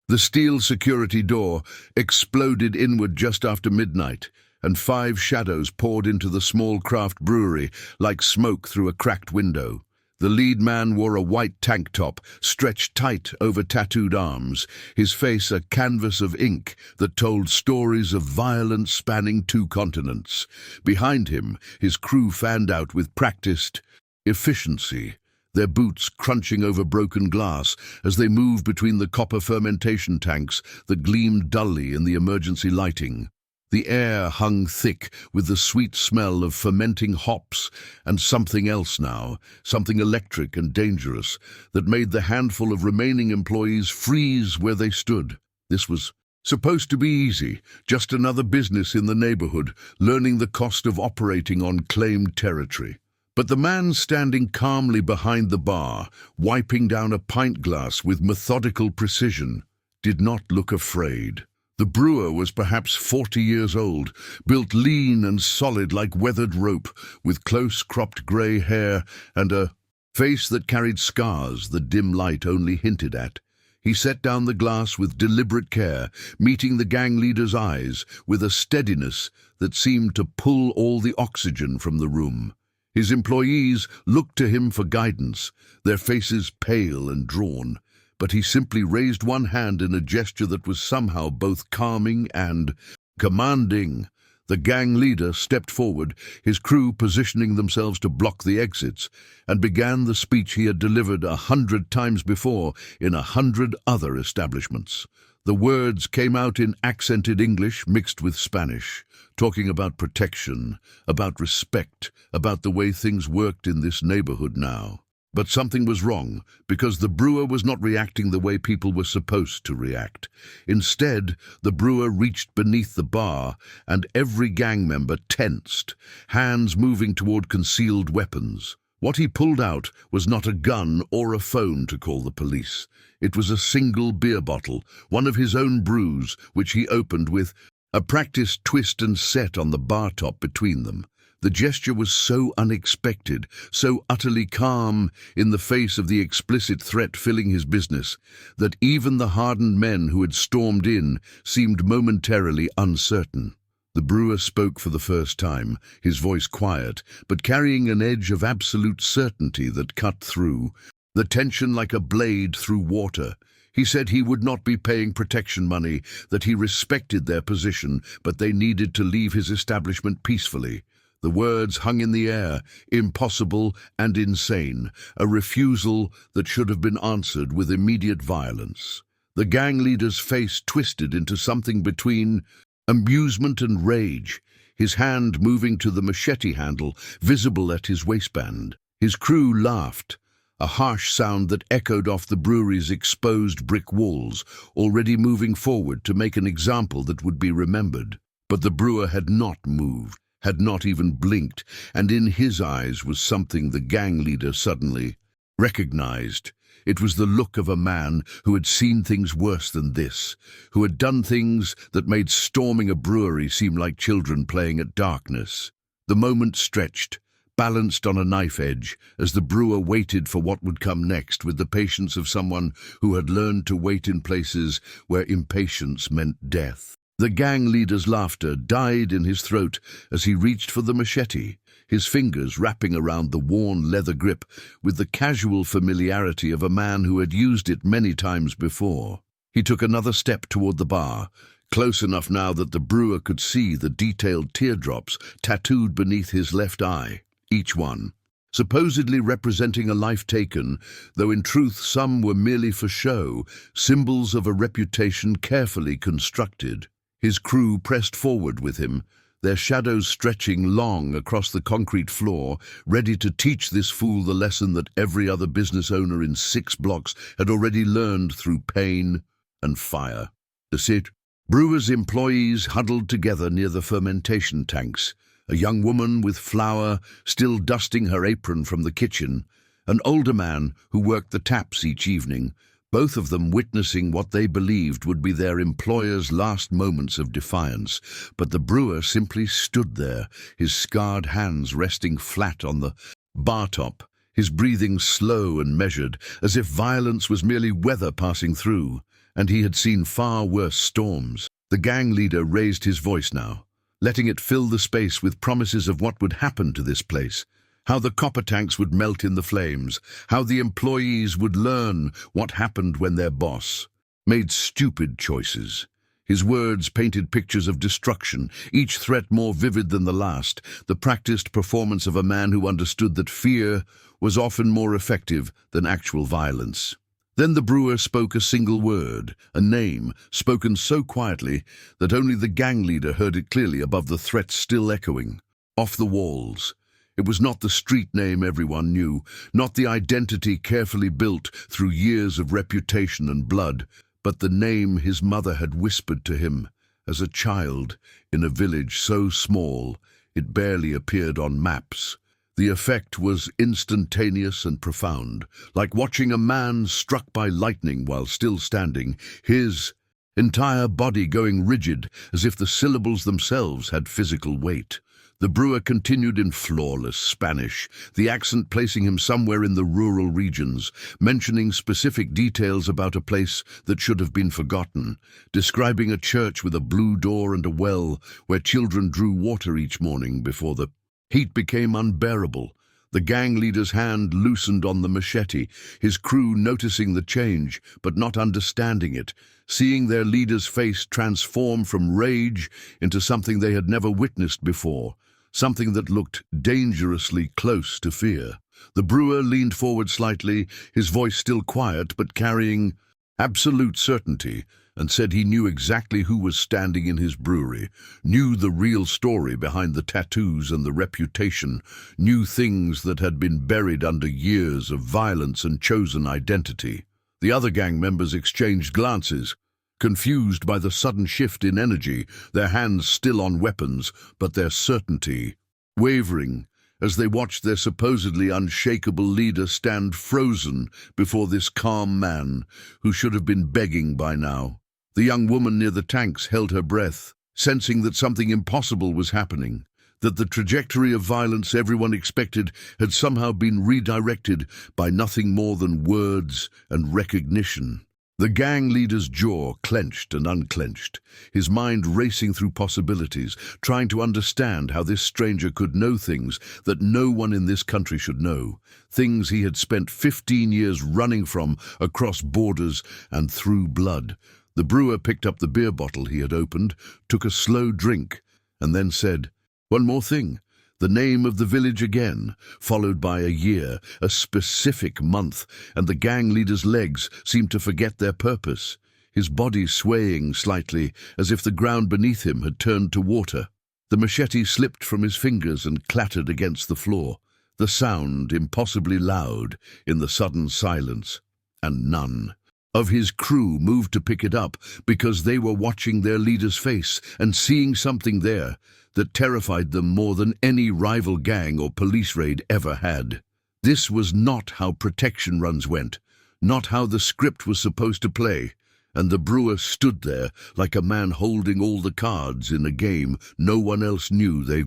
The steel security door exploded inward just after midnight, and 5 shadows poured into the small craft brewery like smoke through a cracked window. The lead man wore a white tank top, stretched tight over tattooed arms, his face a canvas of ink that told stories of violence spanning 2 continents. Behind him, his crew fanned out with practiced efficiency, their boots crunching over broken glass as they moved between the copper fermentation tanks that gleamed dully in the emergency lighting. The air hung thick with the sweet smell of fermenting hops and something else now, something electric and dangerous, that made the handful of remaining employees freeze where they stood. This was supposed to be easy, just another business in the neighborhood, learning the cost of operating on claimed territory. But the man standing calmly behind the bar, wiping down a pint glass with methodical precision, did not look afraid. The brewer was perhaps 40 years old, built lean and solid like weathered rope, with close-cropped grey hair and a face that carried scars the dim light only hinted at. He set down the glass with deliberate care, meeting the gang leader's eyes with a steadiness that seemed to pull all the oxygen from the room. His employees looked to him for guidance, their faces pale and drawn, but he simply raised one hand in a gesture that was somehow both calming and commanding. The gang leader stepped forward, his crew positioning themselves to block the exits, and began the speech he had delivered 100 times before in 100 other establishments. The words came out in accented English mixed with Spanish, talking about protection, about respect, about the way things worked in this neighborhood now. But something was wrong, because the brewer was not reacting the way people were supposed to react. Instead, the brewer reached beneath the bar, and every gang member tensed, hands moving toward concealed weapons. What he pulled out was not a gun or a phone to call the police. It was a single beer bottle, one of his own brews, which he opened with a practiced twist and set on the bar top between them. The gesture was so unexpected, so utterly calm in the face of the explicit threat filling his business, that even the hardened men who had stormed in seemed momentarily uncertain. The brewer spoke for the first time, his voice quiet, but carrying an edge of absolute certainty that cut through, the tension like a blade through water. He said he would not be paying protection money, that he respected their position, but they needed to leave his establishment peacefully. The words hung in the air, impossible and insane, a refusal that should have been answered with immediate violence. The gang leader's face twisted into something between amusement and rage, his hand moving to the machete handle, visible at his waistband. His crew laughed, a harsh sound that echoed off the brewery's exposed brick walls, already moving forward to make an example that would be remembered. But the brewer had not moved, had not even blinked, and in his eyes was something the gang leader suddenly recognized. It was the look of a man who had seen things worse than this, who had done things that made storming a brewery seem like children playing at darkness. The moment stretched, balanced on a knife edge, as the brewer waited for what would come next with the patience of someone who had learned to wait in places where impatience meant death. The gang leader's laughter died in his throat as he reached for the machete, his fingers wrapping around the worn leather grip with the casual familiarity of a man who had used it many times before. He took another step toward the bar, close enough now that the brewer could see the detailed teardrops tattooed beneath his left eye, each one supposedly representing a life taken, though in truth some were merely for show, symbols of a reputation carefully constructed. His crew pressed forward with him, their shadows stretching long across the concrete floor, ready to teach this fool the lesson that every other business owner in 6 blocks had already learned through pain and fire. That's it. Brewer's employees huddled together near the fermentation tanks, a young woman with flour still dusting her apron from the kitchen, an older man who worked the taps each evening, both of them witnessing what they believed would be their employer's last moments of defiance. But the brewer simply stood there, his scarred hands resting flat on the bar top, his breathing slow and measured, as if violence was merely weather passing through. and he had seen far worse storms. The gang leader raised his voice now, letting it fill the space with promises of what would happen to this place, how the copper tanks would melt in the flames, how the employees would learn what happened when their boss made stupid choices. His words painted pictures of destruction, each threat more vivid than the last, the practiced performance of a man who understood that fear was often more effective than actual violence. Then the brewer spoke a single word, a name, spoken so quietly that only the gang leader heard it clearly above the threats still echoing. Off the walls. It was not the street name everyone knew, not the identity carefully built through years of reputation and blood, but the name his mother had whispered to him as a child in a village so small it barely appeared on maps. The effect was instantaneous and profound, like watching a man struck by lightning while still standing, his entire body going rigid as if the syllables themselves had physical weight. The brewer continued in flawless Spanish, the accent placing him somewhere in the rural regions, mentioning specific details about a place that should have been forgotten, describing a church with a blue door and a well where children drew water each morning before the heat became unbearable. The gang leader's hand loosened on the machete, his crew noticing the change, but not understanding it, seeing their leader's face transform from rage into something they had never witnessed before, something that looked dangerously close to fear. The brewer leaned forward slightly, his voice still quiet but carrying absolute certainty, and said he knew exactly who was standing in his brewery, knew the real story behind the tattoos and the reputation, knew things that had been buried under years of violence and chosen identity. The other gang members exchanged glances, confused by the sudden shift in energy, their hands still on weapons, but their certainty wavering as they watched their supposedly unshakable leader stand frozen before this calm man who should have been begging by now. The young woman near the tanks held her breath, sensing that something impossible was happening, that the trajectory of violence everyone expected had somehow been redirected by nothing more than words and recognition. The gang leader's jaw clenched and unclenched, his mind racing through possibilities, trying to understand how this stranger could know things that no one in this country should know, things he had spent 15 years running from across borders and through blood. The brewer picked up the beer bottle he had opened, took a slow drink, and then said, "One more thing. The name of the village again, followed by a year, a specific month, and the gang leader's legs seemed to forget their purpose, his body swaying slightly as if the ground beneath him had turned to water. The machete slipped from his fingers and clattered against the floor, the sound impossibly loud in the sudden silence, and none of his crew moved to pick it up because they were watching their leader's face and seeing something there that terrified them more than any rival gang or police raid ever had. This was not how protection runs went, not how the script was supposed to play, and the brewer stood there like a man holding all the cards in a game no one else knew they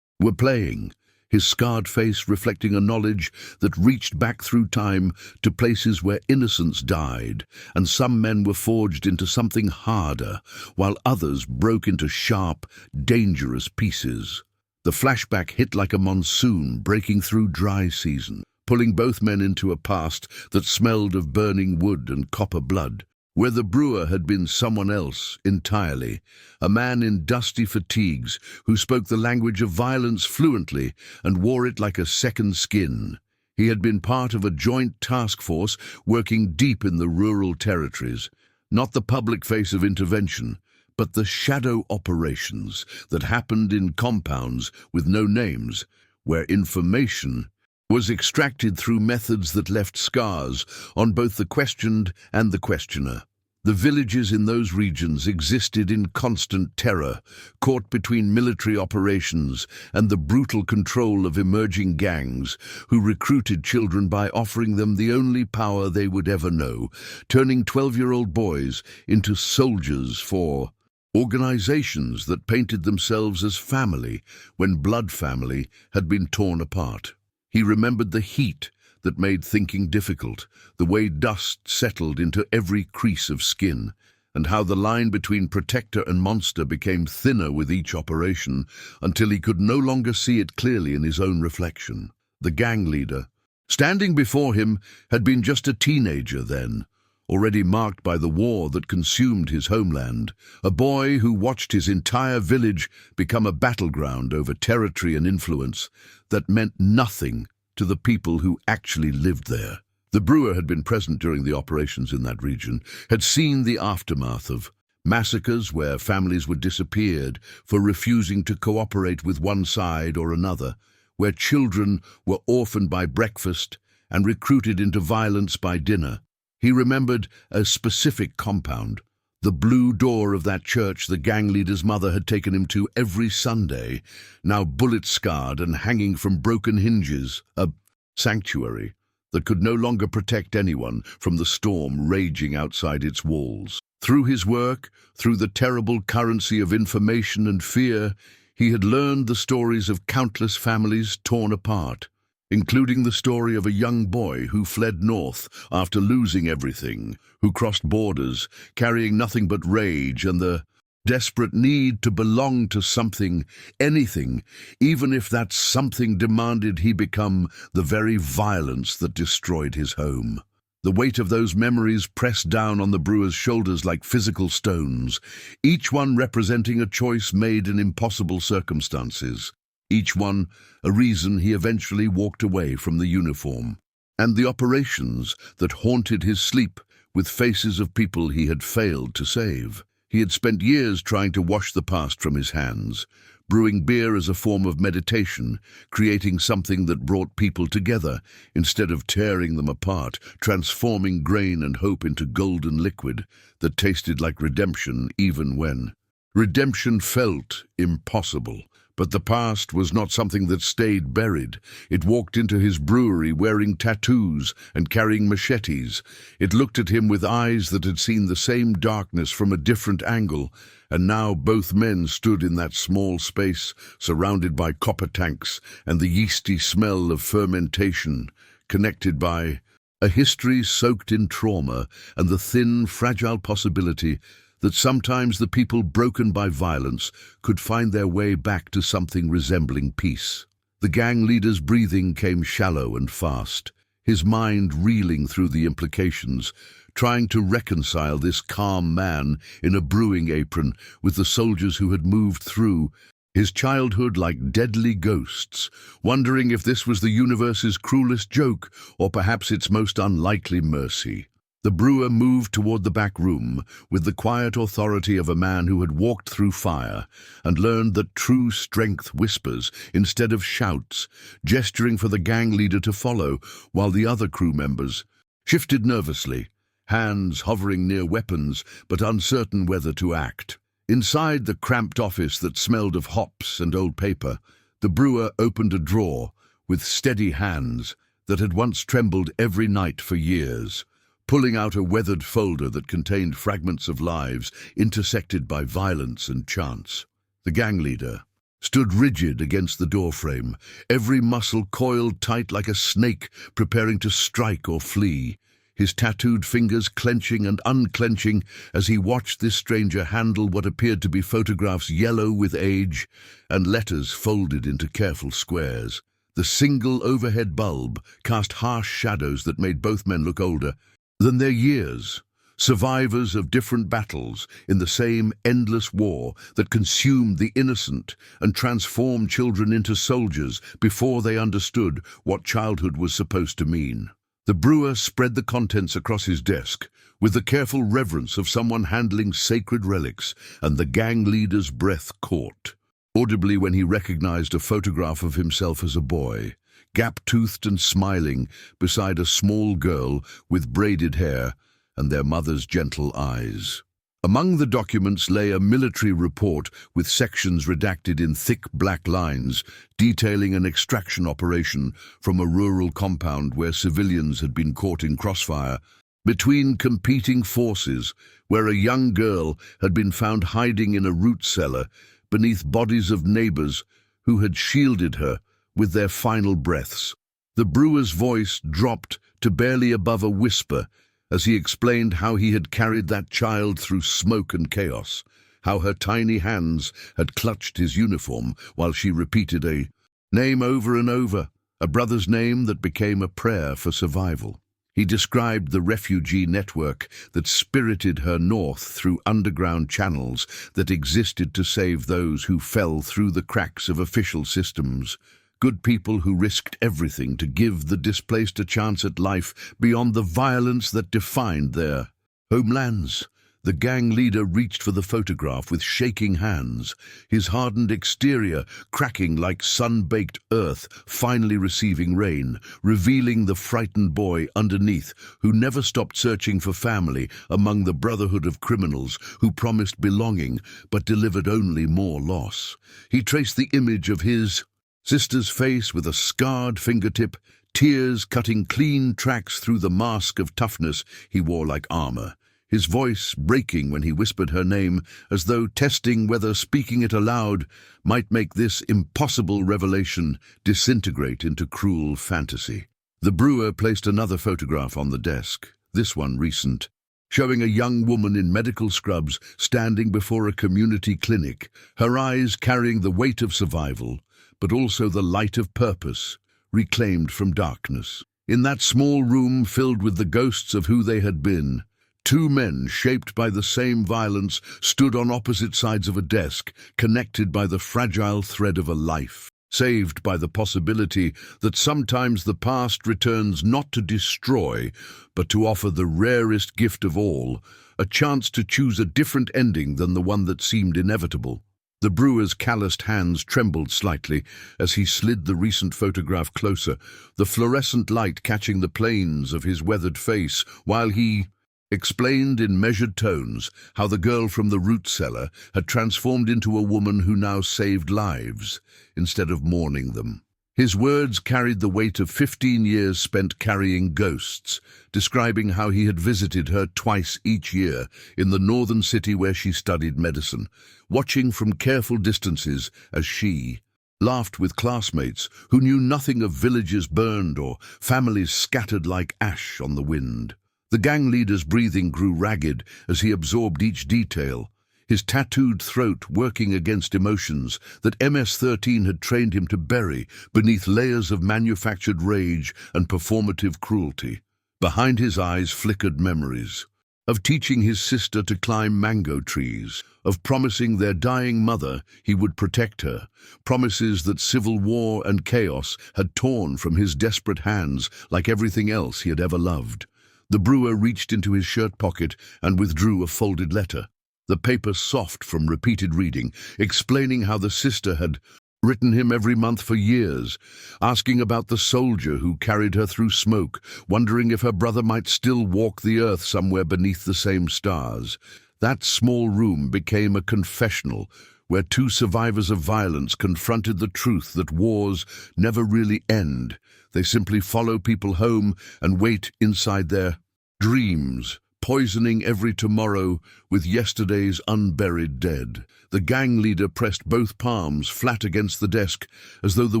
were playing, his scarred face reflecting a knowledge that reached back through time to places where innocence died, and some men were forged into something harder, while others broke into sharp, dangerous pieces. The flashback hit like a monsoon breaking through dry season, pulling both men into a past that smelled of burning wood and copper blood, where the brewer had been someone else entirely, a man in dusty fatigues who spoke the language of violence fluently and wore it like a second skin. He had been part of a joint task force working deep in the rural territories, not the public face of intervention, but the shadow operations that happened in compounds with no names, where information was extracted through methods that left scars on both the questioned and the questioner. The villages in those regions existed in constant terror, caught between military operations and the brutal control of emerging gangs who recruited children by offering them the only power they would ever know, turning 12-year-old boys into soldiers for organizations that painted themselves as family when blood family had been torn apart. He remembered the heat that made thinking difficult, the way dust settled into every crease of skin, and how the line between protector and monster became thinner with each operation until he could no longer see it clearly in his own reflection. The gang leader, standing before him, had been just a teenager then, already marked by the war that consumed his homeland, a boy who watched his entire village become a battleground over territory and influence that meant nothing to the people who actually lived there. The brewer had been present during the operations in that region, had seen the aftermath of massacres where families were disappeared for refusing to cooperate with one side or another, where children were orphaned by breakfast and recruited into violence by dinner. He remembered a specific compound, the blue door of that church the gang leader's mother had taken him to every Sunday, now bullet-scarred and hanging from broken hinges, a sanctuary that could no longer protect anyone from the storm raging outside its walls. Through his work, through the terrible currency of information and fear, he had learned the stories of countless families torn apart, including the story of a young boy who fled north after losing everything, who crossed borders, carrying nothing but rage and the desperate need to belong to something, anything, even if that something demanded he become the very violence that destroyed his home. The weight of those memories pressed down on the brewer's shoulders like physical stones, each one representing a choice made in impossible circumstances, each one a reason he eventually walked away from the uniform, and the operations that haunted his sleep with faces of people he had failed to save. He had spent years trying to wash the past from his hands, brewing beer as a form of meditation, creating something that brought people together instead of tearing them apart, transforming grain and hope into golden liquid that tasted like redemption even when redemption felt impossible. But the past was not something that stayed buried. It walked into his brewery wearing tattoos and carrying machetes. It looked at him with eyes that had seen the same darkness from a different angle, and now both men stood in that small space, surrounded by copper tanks and the yeasty smell of fermentation, connected by a history soaked in trauma and the thin, fragile possibility that sometimes the people broken by violence could find their way back to something resembling peace. The gang leader's breathing came shallow and fast, his mind reeling through the implications, trying to reconcile this calm man in a brewing apron with the soldiers who had moved through his childhood like deadly ghosts, wondering if this was the universe's cruelest joke or perhaps its most unlikely mercy. The brewer moved toward the back room with the quiet authority of a man who had walked through fire and learned that true strength whispers instead of shouts, gesturing for the gang leader to follow while the other crew members shifted nervously, hands hovering near weapons but uncertain whether to act. Inside the cramped office that smelled of hops and old paper, the brewer opened a drawer with steady hands that had once trembled every night for years, pulling out a weathered folder that contained fragments of lives intersected by violence and chance. The gang leader stood rigid against the doorframe, every muscle coiled tight like a snake preparing to strike or flee, his tattooed fingers clenching and unclenching as he watched this stranger handle what appeared to be photographs yellow with age and letters folded into careful squares. The single overhead bulb cast harsh shadows that made both men look older than their years, survivors of different battles in the same endless war that consumed the innocent and transformed children into soldiers before they understood what childhood was supposed to mean. The brewer spread the contents across his desk with the careful reverence of someone handling sacred relics, and the gang leader's breath caught audibly when he recognized a photograph of himself as a boy, gap-toothed and smiling beside a small girl with braided hair and their mother's gentle eyes. Among the documents lay a military report with sections redacted in thick black lines, detailing an extraction operation from a rural compound where civilians had been caught in crossfire between competing forces, where a young girl had been found hiding in a root cellar beneath bodies of neighbors who had shielded her with their final breaths. The brewer's voice dropped to barely above a whisper as he explained how he had carried that child through smoke and chaos, how her tiny hands had clutched his uniform while she repeated a name over and over, a brother's name that became a prayer for survival. He described the refugee network that spirited her north through underground channels that existed to save those who fell through the cracks of official systems. Good people who risked everything to give the displaced a chance at life beyond the violence that defined their homelands. The gang leader reached for the photograph with shaking hands, his hardened exterior cracking like sun-baked earth finally receiving rain, revealing the frightened boy underneath who never stopped searching for family among the brotherhood of criminals who promised belonging but delivered only more loss. He traced the image of his sister's face with a scarred fingertip, tears cutting clean tracks through the mask of toughness he wore like armor. His voice breaking when he whispered her name, as though testing whether speaking it aloud might make this impossible revelation disintegrate into cruel fantasy. The brewer placed another photograph on the desk, this one recent, showing a young woman in medical scrubs standing before a community clinic, her eyes carrying the weight of survival, but also the light of purpose, reclaimed from darkness. In that small room filled with the ghosts of who they had been, two men shaped by the same violence stood on opposite sides of a desk, connected by the fragile thread of a life, saved by the possibility that sometimes the past returns not to destroy, but to offer the rarest gift of all, a chance to choose a different ending than the one that seemed inevitable. The brewer's calloused hands trembled slightly as he slid the recent photograph closer, the fluorescent light catching the planes of his weathered face, while he explained in measured tones how the girl from the root cellar had transformed into a woman who now saved lives instead of mourning them. His words carried the weight of 15 years spent carrying ghosts, describing how he had visited her twice each year in the northern city where she studied medicine, watching from careful distances as she laughed with classmates who knew nothing of villages burned or families scattered like ash on the wind. The gang leader's breathing grew ragged as he absorbed each detail, his tattooed throat working against emotions that MS-13 had trained him to bury beneath layers of manufactured rage and performative cruelty. Behind his eyes flickered memories of teaching his sister to climb mango trees, of promising their dying mother he would protect her, promises that civil war and chaos had torn from his desperate hands like everything else he had ever loved. The brewer reached into his shirt pocket and withdrew a folded letter, the paper soft from repeated reading, explaining how the sister had written him every month for years, asking about the soldier who carried her through smoke, wondering if her brother might still walk the earth somewhere beneath the same stars. That small room became a confessional where two survivors of violence confronted the truth that wars never really end. They simply follow people home and wait inside their dreams, poisoning every tomorrow with yesterday's unburied dead. The gang leader pressed both palms flat against the desk, as though the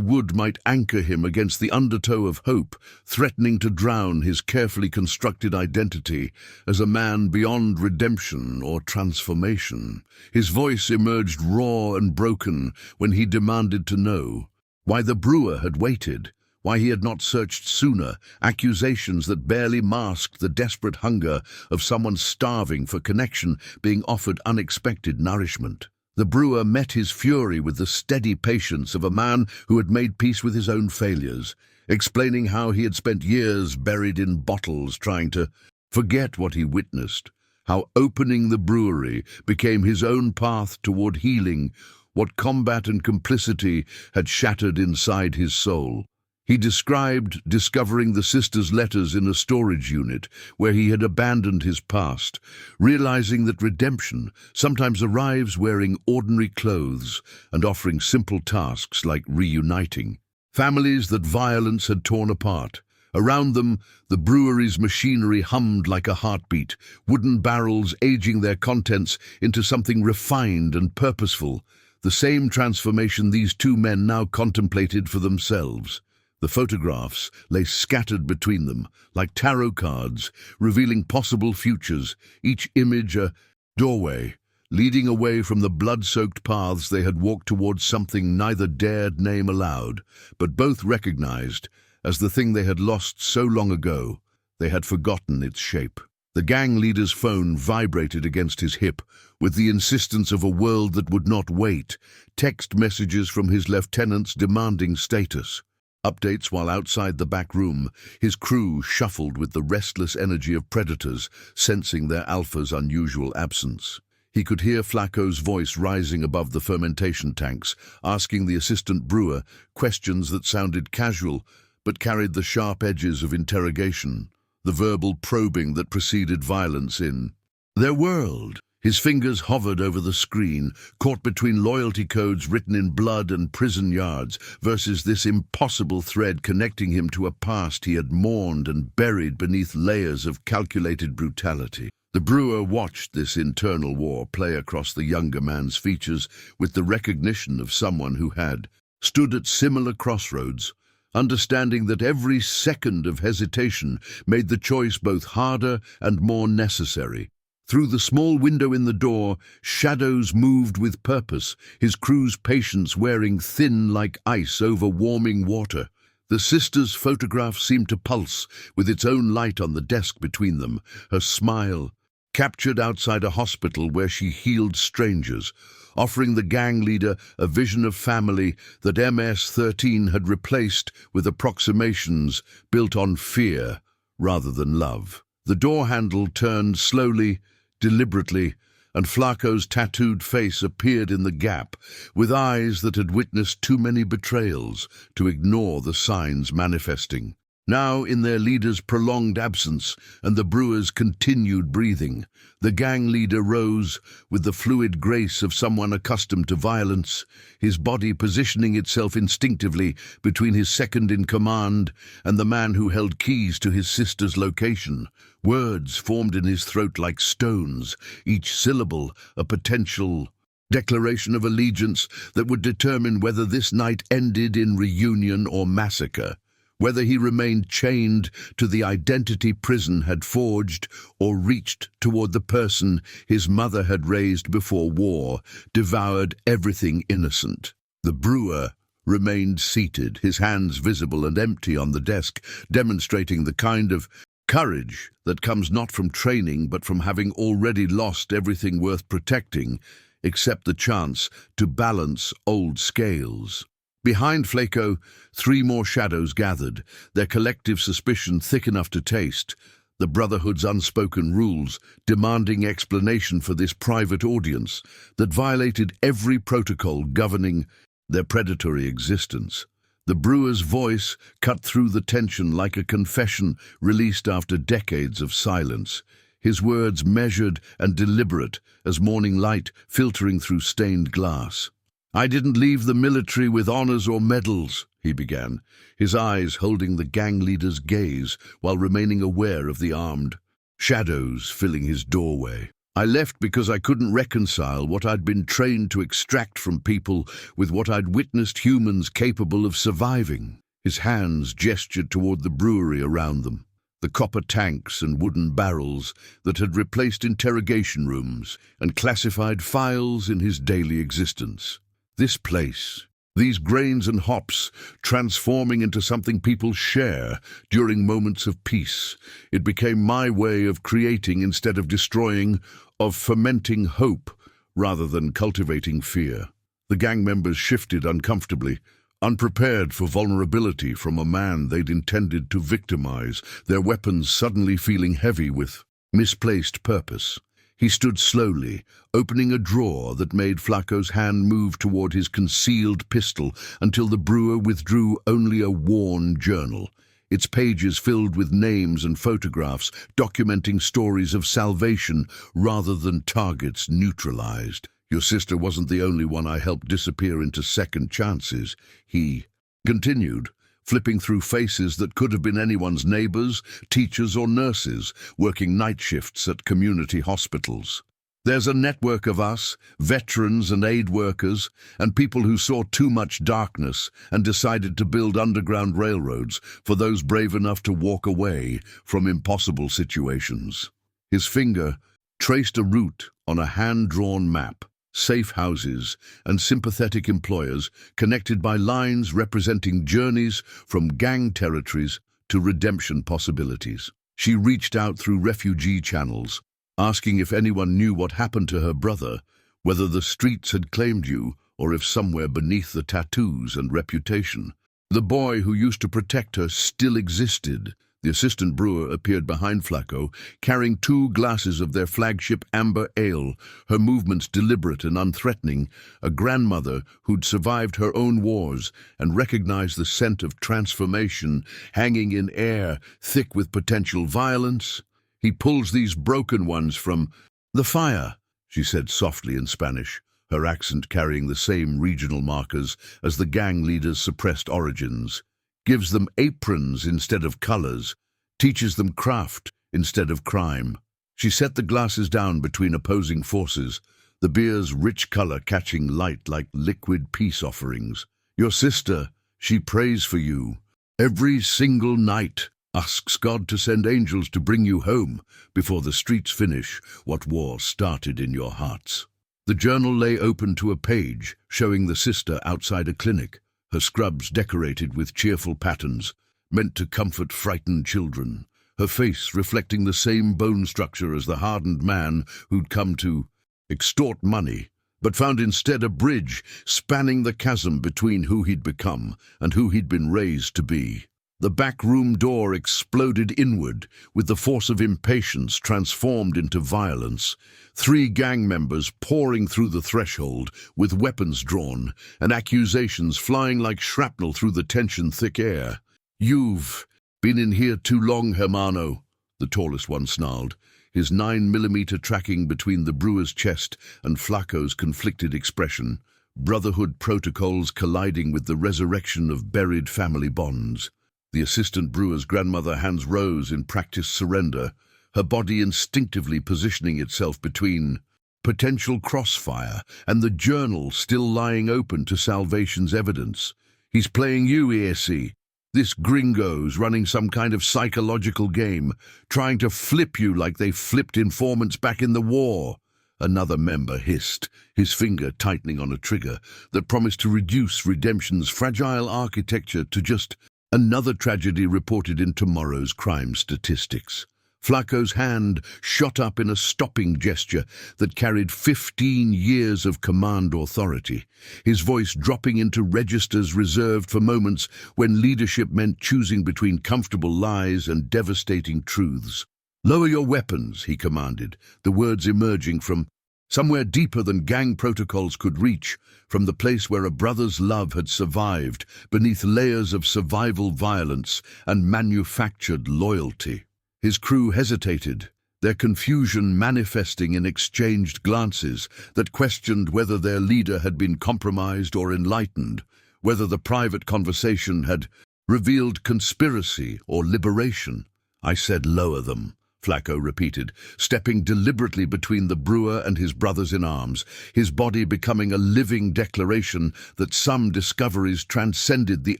wood might anchor him against the undertow of hope, threatening to drown his carefully constructed identity as a man beyond redemption or transformation. His voice emerged raw and broken when he demanded to know why the brewer had waited, why he had not searched sooner, accusations that barely masked the desperate hunger of someone starving for connection being offered unexpected nourishment. The brewer met his fury with the steady patience of a man who had made peace with his own failures, explaining how he had spent years buried in bottles trying to forget what he witnessed, how opening the brewery became his own path toward healing what combat and complicity had shattered inside his soul. He described discovering the sister's letters in a storage unit where he had abandoned his past, realizing that redemption sometimes arrives wearing ordinary clothes and offering simple tasks like reuniting families that violence had torn apart. Around them, the brewery's machinery hummed like a heartbeat, wooden barrels aging their contents into something refined and purposeful, the same transformation these two men now contemplated for themselves. The photographs lay scattered between them, like tarot cards, revealing possible futures, each image a doorway, leading away from the blood-soaked paths they had walked towards something neither dared name aloud, but both recognized as the thing they had lost so long ago. They had forgotten its shape. The gang leader's phone vibrated against his hip with the insistence of a world that would not wait, text messages from his lieutenants demanding status. Updates while outside the back room, his crew shuffled with the restless energy of predators, sensing their alpha's unusual absence. He could hear Flacco's voice rising above the fermentation tanks, asking the assistant brewer questions that sounded casual but carried the sharp edges of interrogation, the verbal probing that preceded violence in their world. His fingers hovered over the screen, caught between loyalty codes written in blood and prison yards versus this impossible thread connecting him to a past he had mourned and buried beneath layers of calculated brutality. The brewer watched this internal war play across the younger man's features with the recognition of someone who had stood at similar crossroads, understanding that every second of hesitation made the choice both harder and more necessary. Through the small window in the door, shadows moved with purpose, his crew's patience wearing thin like ice over warming water. The sister's photograph seemed to pulse with its own light on the desk between them, her smile captured outside a hospital where she healed strangers, offering the gang leader a vision of family that MS-13 had replaced with approximations built on fear rather than love. The door handle turned slowly, deliberately, and Flacco's tattooed face appeared in the gap, with eyes that had witnessed too many betrayals to ignore the signs manifesting. Now, in their leader's prolonged absence and the brewer's continued breathing, the gang leader rose with the fluid grace of someone accustomed to violence, his body positioning itself instinctively between his second-in-command and the man who held keys to his sister's location. Words formed in his throat like stones, each syllable a potential declaration of allegiance that would determine whether this night ended in reunion or massacre, whether he remained chained to the identity prison had forged or reached toward the person his mother had raised before war, devoured everything innocent. The brewer remained seated, his hands visible and empty on the desk, demonstrating the kind of courage that comes not from training but from having already lost everything worth protecting, except the chance to balance old scales. Behind Flacco, 3 more shadows gathered, their collective suspicion thick enough to taste, the Brotherhood's unspoken rules demanding explanation for this private audience that violated every protocol governing their predatory existence. The brewer's voice cut through the tension like a confession released after decades of silence, his words measured and deliberate as morning light filtering through stained glass. "I didn't leave the military with honors or medals," he began, his eyes holding the gang leader's gaze while remaining aware of the armed shadows filling his doorway. "I left because I couldn't reconcile what I'd been trained to extract from people with what I'd witnessed humans capable of surviving." His hands gestured toward the brewery around them, the copper tanks and wooden barrels that had replaced interrogation rooms and classified files in his daily existence. This place, these grains and hops transforming into something people share during moments of peace. It became my way of creating instead of destroying, of fermenting hope rather than cultivating fear. The gang members shifted uncomfortably, unprepared for vulnerability from a man they'd intended to victimize, their weapons suddenly feeling heavy with misplaced purpose. He stood slowly, opening a drawer that made Flacco's hand move toward his concealed pistol until the brewer withdrew only a worn journal, its pages filled with names and photographs documenting stories of salvation rather than targets neutralized. "Your sister wasn't the only one I helped disappear into second chances," he continued, flipping through faces that could have been anyone's neighbors, teachers or nurses working night shifts at community hospitals. There's a network of us, veterans and aid workers, and people who saw too much darkness and decided to build underground railroads for those brave enough to walk away from impossible situations. His finger traced a route on a hand-drawn map, safe houses and sympathetic employers connected by lines representing journeys from gang territories to redemption possibilities. She reached out through refugee channels, asking if anyone knew what happened to her brother, whether the streets had claimed you, or if somewhere beneath the tattoos and reputation, the boy who used to protect her still existed. The assistant brewer appeared behind Flacco, carrying 2 glasses of their flagship amber ale, her movements deliberate and unthreatening, a grandmother who'd survived her own wars and recognized the scent of transformation hanging in air, thick with potential violence. He pulls these broken ones from the fire, she said softly in Spanish, her accent carrying the same regional markers as the gang leader's suppressed origins. Gives them aprons instead of colors, teaches them craft instead of crime. She set the glasses down between opposing forces, the beer's rich color catching light like liquid peace offerings. Your sister, she prays for you. Every single night, asks God to send angels to bring you home before the streets finish what war started in your hearts. The journal lay open to a page showing the sister outside a clinic, her scrubs decorated with cheerful patterns, meant to comfort frightened children, her face reflecting the same bone structure as the hardened man who'd come to extort money, but found instead a bridge spanning the chasm between who he'd become and who he'd been raised to be. The back room door exploded inward, with the force of impatience transformed into violence. 3 gang members pouring through the threshold, with weapons drawn, and accusations flying like shrapnel through the tension-thick air. You've been in here too long, Hermano, the tallest one snarled, his 9mm tracking between the brewer's chest and Flacco's conflicted expression, brotherhood protocols colliding with the resurrection of buried family bonds. The assistant brewer's grandmother hands rose in practiced surrender, her body instinctively positioning itself between potential crossfire and the journal still lying open to salvation's evidence. He's playing you, ESC. This gringo's running some kind of psychological game, trying to flip you like they flipped informants back in the war. Another member hissed, his finger tightening on a trigger that promised to reduce redemption's fragile architecture to just another tragedy reported in tomorrow's crime statistics. Flacco's hand shot up in a stopping gesture that carried 15 years of command authority, his voice dropping into registers reserved for moments when leadership meant choosing between comfortable lies and devastating truths. "Lower your weapons," he commanded, the words emerging from somewhere deeper than gang protocols could reach, from the place where a brother's love had survived beneath layers of survival violence and manufactured loyalty. His crew hesitated, their confusion manifesting in exchanged glances that questioned whether their leader had been compromised or enlightened, whether the private conversation had revealed conspiracy or liberation. "I said lower them," Flacco repeated, stepping deliberately between the brewer and his brothers in arms, his body becoming a living declaration that some discoveries transcended the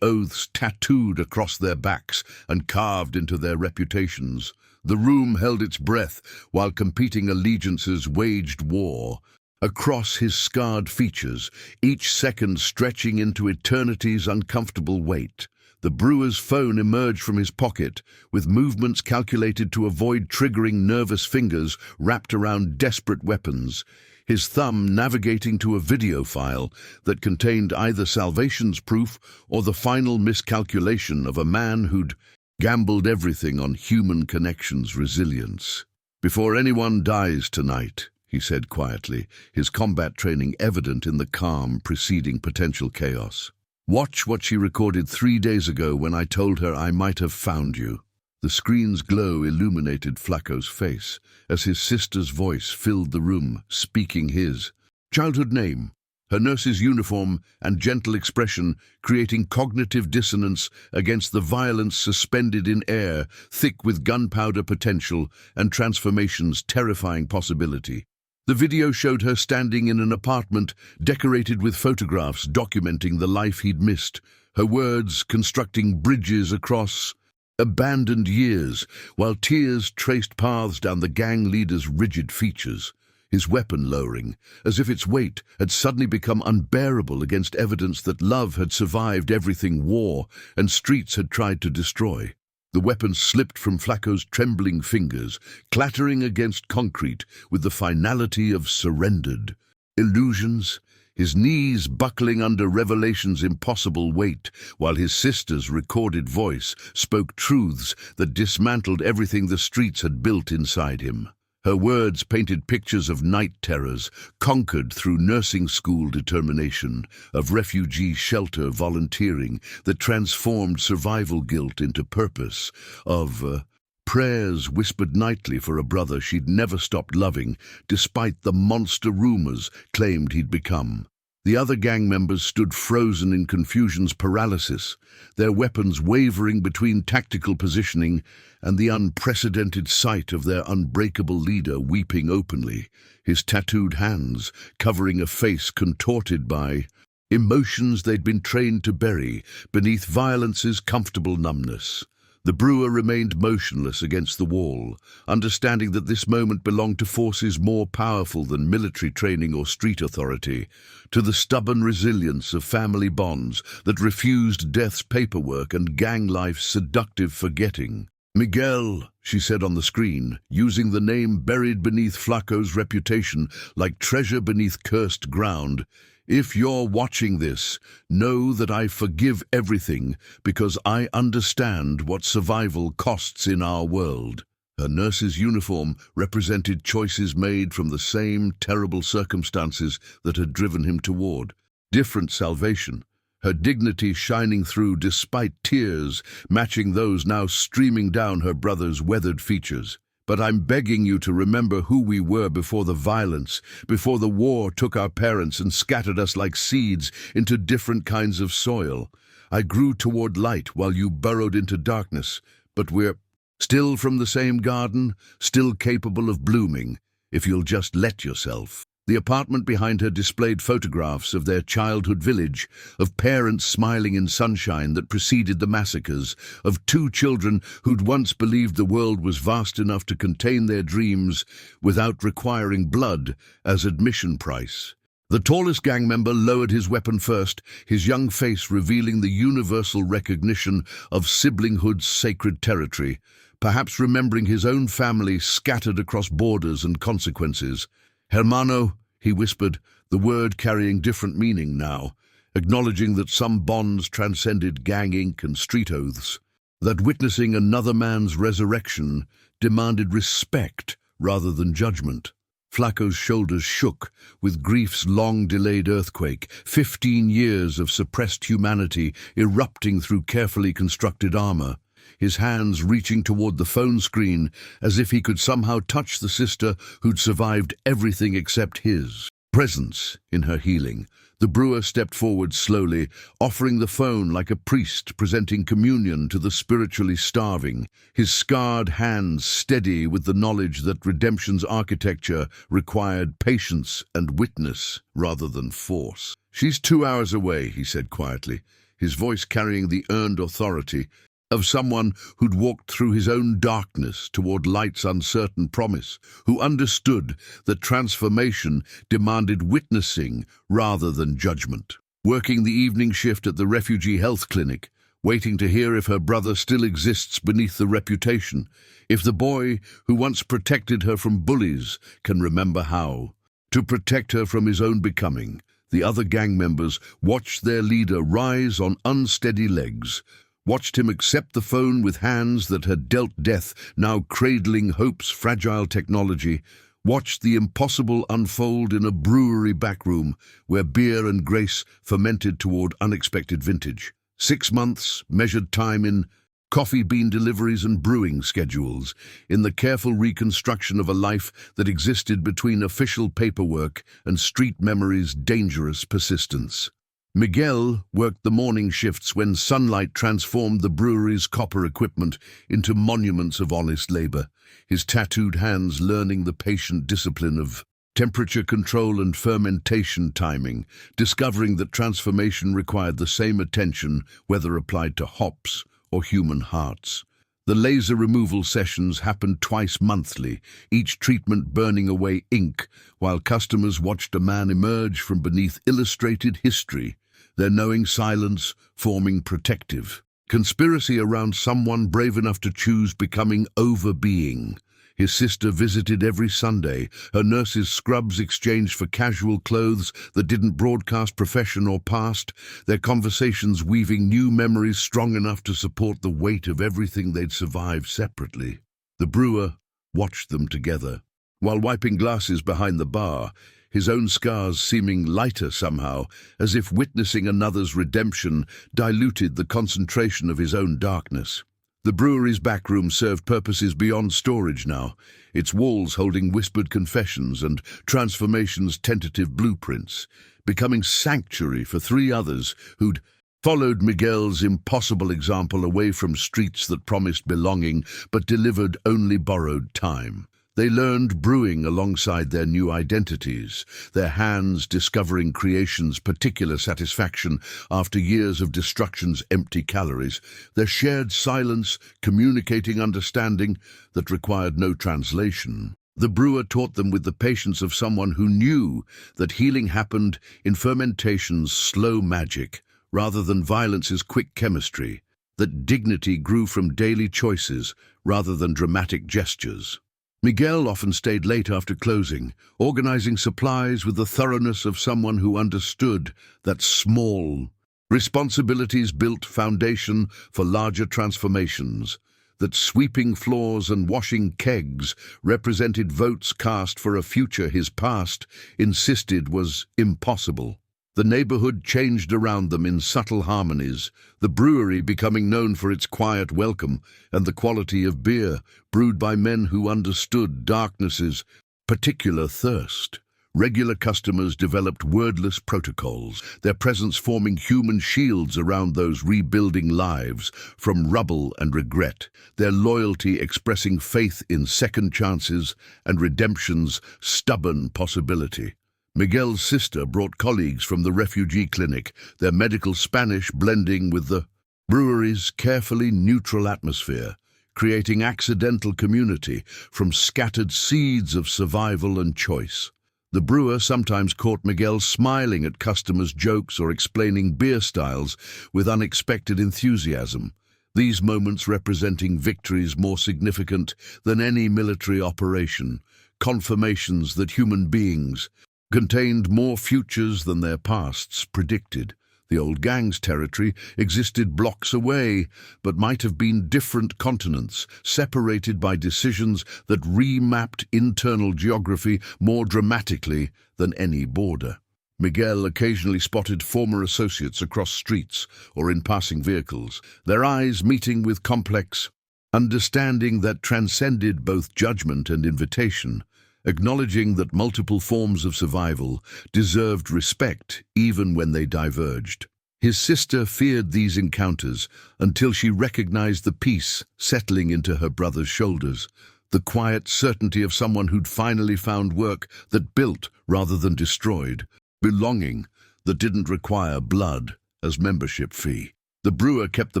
oaths tattooed across their backs and carved into their reputations. The room held its breath while competing allegiances waged war. Across his scarred features, each second stretching into eternity's uncomfortable weight. The brewer's phone emerged from his pocket, with movements calculated to avoid triggering nervous fingers wrapped around desperate weapons, his thumb navigating to a video file that contained either salvation's proof or the final miscalculation of a man who'd gambled everything on human connection's resilience. "Before anyone dies tonight," he said quietly, his combat training evident in the calm preceding potential chaos. "Watch what she recorded 3 days ago when I told her I might have found you." The screen's glow illuminated Flacco's face as his sister's voice filled the room, speaking his childhood name, her nurse's uniform and gentle expression creating cognitive dissonance against the violence suspended in air, thick with gunpowder potential and transformation's terrifying possibility. The video showed her standing in an apartment decorated with photographs documenting the life he'd missed, her words constructing bridges across abandoned years, while tears traced paths down the gang leader's rigid features, his weapon lowering, as if its weight had suddenly become unbearable against evidence that love had survived everything war and streets had tried to destroy. The weapon slipped from Flacco's trembling fingers, clattering against concrete with the finality of surrendered illusions, his knees buckling under revelation's impossible weight, while his sister's recorded voice spoke truths that dismantled everything the streets had built inside him. Her words painted pictures of night terrors, conquered through nursing school determination, of refugee shelter volunteering that transformed survival guilt into purpose, of prayers whispered nightly for a brother she'd never stopped loving, despite the monster rumors claimed he'd become. The other gang members stood frozen in confusion's paralysis, their weapons wavering between tactical positioning and the unprecedented sight of their unbreakable leader weeping openly, his tattooed hands covering a face contorted by emotions they'd been trained to bury beneath violence's comfortable numbness. The brewer remained motionless against the wall, understanding that this moment belonged to forces more powerful than military training or street authority, to the stubborn resilience of family bonds that refused death's paperwork and gang life's seductive forgetting. "Miguel," she said on the screen, using the name buried beneath Flacco's reputation like treasure beneath cursed ground, "if you're watching this, know that I forgive everything because I understand what survival costs in our world." Her nurse's uniform represented choices made from the same terrible circumstances that had driven him toward different salvation, her dignity shining through despite tears matching those now streaming down her brother's weathered features. "But I'm begging you to remember who we were before the violence, before the war took our parents and scattered us like seeds into different kinds of soil. I grew toward light while you burrowed into darkness, but we're still from the same garden, still capable of blooming, if you'll just let yourself." The apartment behind her displayed photographs of their childhood village, of parents smiling in sunshine that preceded the massacres, of two children who'd once believed the world was vast enough to contain their dreams without requiring blood as admission price. The tallest gang member lowered his weapon first, his young face revealing the universal recognition of siblinghood's sacred territory, perhaps remembering his own family scattered across borders and consequences. "Hermano," he whispered, the word carrying different meaning now, acknowledging that some bonds transcended gang ink and street oaths, that witnessing another man's resurrection demanded respect rather than judgment. Flacco's shoulders shook with grief's long-delayed earthquake, 15 years of suppressed humanity erupting through carefully constructed armor, his hands reaching toward the phone screen as if he could somehow touch the sister who'd survived everything except his presence in her healing. The brewer stepped forward slowly, offering the phone like a priest presenting communion to the spiritually starving, his scarred hands steady with the knowledge that redemption's architecture required patience and witness rather than force. "She's 2 hours away," he said quietly, his voice carrying the earned authority of someone who'd walked through his own darkness toward light's uncertain promise, who understood that transformation demanded witnessing rather than judgment. Working the evening shift at the refugee health clinic, waiting to hear if her brother still exists beneath the reputation, if the boy who once protected her from bullies can remember how to protect her from his own becoming. The other gang members watched their leader rise on unsteady legs, watched him accept the phone with hands that had dealt death, now cradling hope's fragile technology, watched the impossible unfold in a brewery backroom where beer and grace fermented toward unexpected vintage. 6 months measured time in coffee bean deliveries and brewing schedules, in the careful reconstruction of a life that existed between official paperwork and street memory's dangerous persistence. Miguel worked the morning shifts when sunlight transformed the brewery's copper equipment into monuments of honest labor, his tattooed hands learning the patient discipline of temperature control and fermentation timing, discovering that transformation required the same attention whether applied to hops or human hearts. The laser removal sessions happened twice monthly, each treatment burning away ink, while customers watched a man emerge from beneath illustrated history, their knowing silence forming protective. Conspiracy around someone brave enough to choose becoming overbeing. His sister visited every Sunday, her nurse's scrubs exchanged for casual clothes that didn't broadcast profession or past, their conversations weaving new memories strong enough to support the weight of everything they'd survived separately. The brewer watched them together, while wiping glasses behind the bar, his own scars seeming lighter somehow, as if witnessing another's redemption diluted the concentration of his own darkness. The brewery's backroom served purposes beyond storage now, its walls holding whispered confessions and transformation's tentative blueprints, becoming sanctuary for three others who'd followed Miguel's impossible example away from streets that promised belonging but delivered only borrowed time. They learned brewing alongside their new identities, their hands discovering creation's particular satisfaction after years of destruction's empty calories, their shared silence communicating understanding that required no translation. The brewer taught them with the patience of someone who knew that healing happened in fermentation's slow magic rather than violence's quick chemistry, that dignity grew from daily choices rather than dramatic gestures. Miguel often stayed late after closing, organizing supplies with the thoroughness of someone who understood that small responsibilities built foundation for larger transformations, that sweeping floors and washing kegs represented votes cast for a future his past insisted was impossible. The neighborhood changed around them in subtle harmonies, the brewery becoming known for its quiet welcome and the quality of beer brewed by men who understood darkness's particular thirst. Regular customers developed wordless protocols, their presence forming human shields around those rebuilding lives from rubble and regret, their loyalty expressing faith in second chances and redemption's stubborn possibility. Miguel's sister brought colleagues from the refugee clinic, their medical Spanish blending with the brewery's carefully neutral atmosphere, creating accidental community from scattered seeds of survival and choice. The brewer sometimes caught Miguel smiling at customers' jokes or explaining beer styles with unexpected enthusiasm, these moments representing victories more significant than any military operation, confirmations that human beings contained more futures than their pasts predicted. The old gang's territory existed blocks away, but might have been different continents, separated by decisions that remapped internal geography more dramatically than any border. Miguel occasionally spotted former associates across streets or in passing vehicles, their eyes meeting with complex understanding that transcended both judgment and invitation, acknowledging that multiple forms of survival deserved respect even when they diverged. His sister feared these encounters until she recognized the peace settling into her brother's shoulders, the quiet certainty of someone who'd finally found work that built rather than destroyed, belonging that didn't require blood as membership fee. The brewer kept the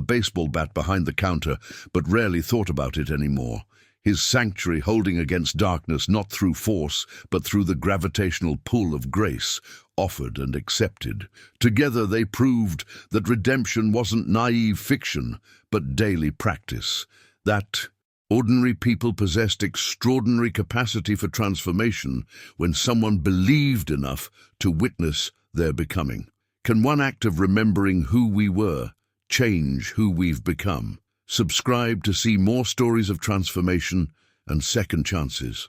baseball bat behind the counter, but rarely thought about it anymore. His sanctuary holding against darkness not through force, but through the gravitational pull of grace, offered and accepted. Together they proved that redemption wasn't naive fiction, but daily practice, that ordinary people possessed extraordinary capacity for transformation when someone believed enough to witness their becoming. Can one act of remembering who we were change who we've become? Subscribe to see more stories of transformation and second chances.